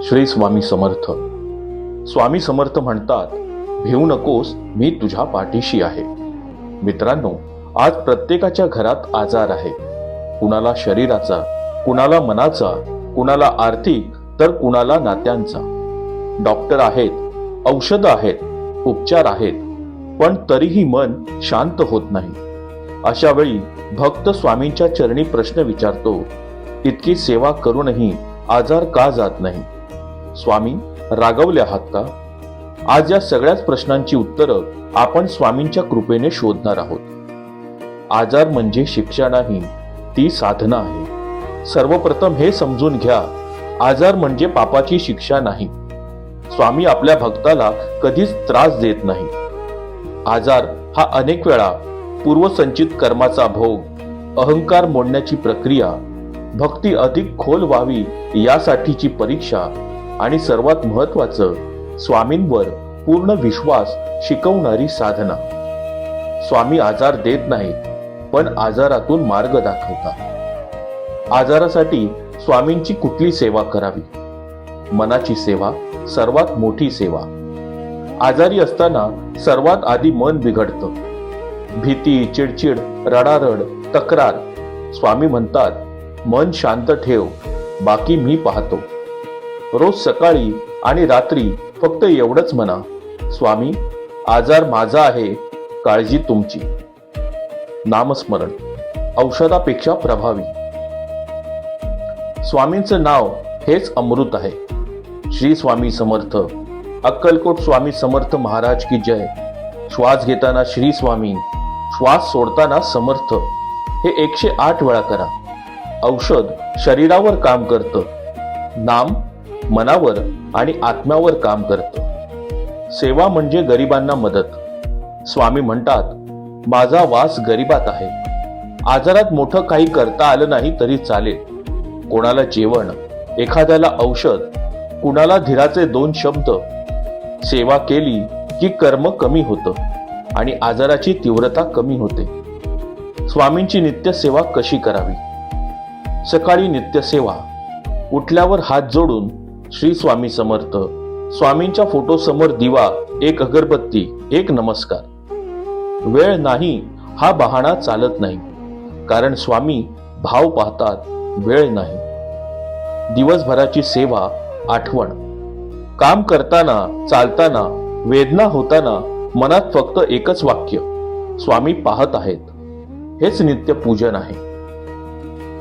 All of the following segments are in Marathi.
श्री स्वामी समर्थ. स्वामी समर्थ म्हणतात, भिवू नकोस, मी तुझ्या पाठीशी आहे. मित्रांनो, आज प्रत्येकाच्या घरात आजार आहे. कुणाला शरीराचा, कुणाला मनाचा, कुणाला आर्थिक, तर कुणाला नात्यांचा. डॉक्टर आहेत, औषधं आहेत, उपचार आहेत, पण तरीही मन शांत होत नाही. अशा वेळी भक्त स्वामींच्या चरणी प्रश्न विचारतो, इतकी सेवा करूनही आजार का जात नाही? स्वामी रागवले आहात का? आज या सगळ्याच प्रश्नांची उत्तरं आपण स्वामींच्या कृपेने शोधणार आहोत. आजार म्हणजे शिक्षा नाही, ती साधना आहे. सर्वप्रथम हे समजून घ्या, आजार म्हणजे पापाची शिक्षा नाही. स्वामी आपल्या भक्ताला कधीच त्रास देत नाही. आजार हा अनेक वेळा पूर्वसंचित कर्माचा भोग, अहंकार मोडण्याची प्रक्रिया, भक्ती अधिक खोल व्हावी यासाठीची परीक्षा आणि सर्वात महत्वाचं, स्वामींवर पूर्ण विश्वास शिकवणारी साधना. स्वामी आजार देत नाहीत, पण आजारातून मार्ग दाखवतात. आजारासाठी स्वामींची कुठली सेवा करावी? मनाची सेवा सर्वात मोठी सेवा. आजारी असताना सर्वात आधी मन बिघडतं. भीती, चिडचिड, रडारड, तक्रार. स्वामी म्हणतात, मन शांत ठेव, बाकी मी पाहतो. रोज सकाळी आणि रात्री फक्त एवढंच म्हणा, स्वामी आजार माझा आहे, काळजी तुमची. नामस्मरण औषधापेक्षा प्रभावी. स्वामींचं नाव हेच अमृत आहे. श्री स्वामी समर्थ. अक्कलकोट स्वामी समर्थ महाराज की जय. श्वास घेताना श्री स्वामी, श्वास सोडताना समर्थ, हे 108 वेळा करा. औषध शरीरावर काम करतं, नाम मनावर आणि आत्म्यावर काम करतं. सेवा म्हणजे गरिबांना मदत. स्वामी म्हणतात, माझा वास गरिबात आहे. आजारात मोठं काही करता आलं नाही तरी चालेल. कोणाला जेवण, एखाद्याला औषध, कुणाला धीराचे 2 शब्द. सेवा केली की कर्म कमी होतं आणि आजाराची तीव्रता कमी होते. स्वामींची नित्य सेवा कशी करावी? सकाळी नित्य सेवा. उठल्यावर हात जोडून श्री स्वामी समर्थ, स्वामींच्या फोटो समोर दिवा, 1 अगरबत्ती, 1 नमस्कार. वेळ नाही हा बहाणा चालत नाही, कारण स्वामी भाव पाहतात, वेळ नाही. दिवसभराची सेवा आठवण. काम करताना, चालताना, वेदना होताना मनात फक्त एकच वाक्य, स्वामी पाहत आहेत. हेच नित्य पूजन आहे.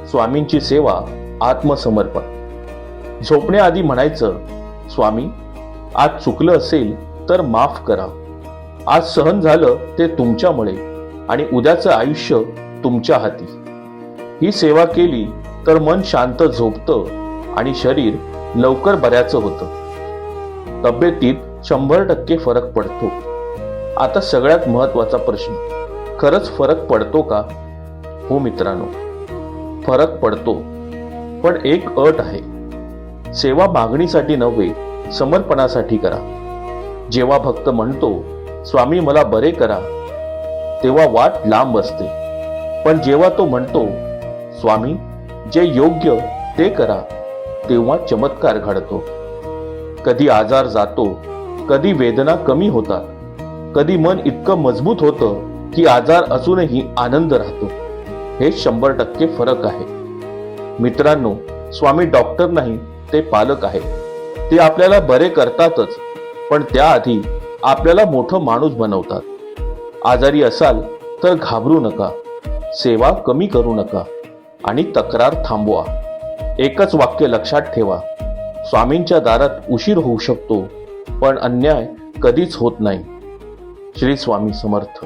स्वामींची सेवा आत्मसमर्पण. झोपण्याआधी म्हणायचं, स्वामी आज चुकलं असेल तर माफ करा. आज सहन झालं ते तुमच्यामुळे आणि उद्याचं आयुष्य तुमच्या हाती. ही सेवा केली तर मन शांत झोपतं आणि शरीर लवकर बऱ्याचं होतं. तब्येतीत 100% फरक पडतो. आता सगळ्यात महत्वाचा प्रश्न, खरंच फरक पडतो का? हो मित्रांनो, फरक पडतो, पण एक अट आहे. सेवा मागणीसाठी नव्हे, समर्पणासाठी करा. जेव्हा भक्त म्हणतो, स्वामी मला बरे करा, तेव्हा वाट लांब असते. पण जेव्हा तो म्हणतो, स्वामी जे योग्य ते करा, तेव्हा चमत्कार घडतो. कधी आजार जातो, कधी वेदना कमी होतात, कधी मन इतकं मजबूत होतं की आजार असूनही आनंद राहतो. हे 100% फरक आहे. मित्रांनो, स्वामी डॉक्टर नाही, ते पालक आहेत. ते आपल्याला बरे करतातच, पण त्याआधी आपल्याला मोठं माणूस बनवतात. आजारी असाल तर घाबरू नका, सेवा कमी करू नका आणि तक्रार थांबवा. एकच वाक्य लक्षात ठेवा, स्वामींच्या दारात उशीर होऊ शकतो, पण अन्याय कधीच होत नाही. श्री स्वामी समर्थ.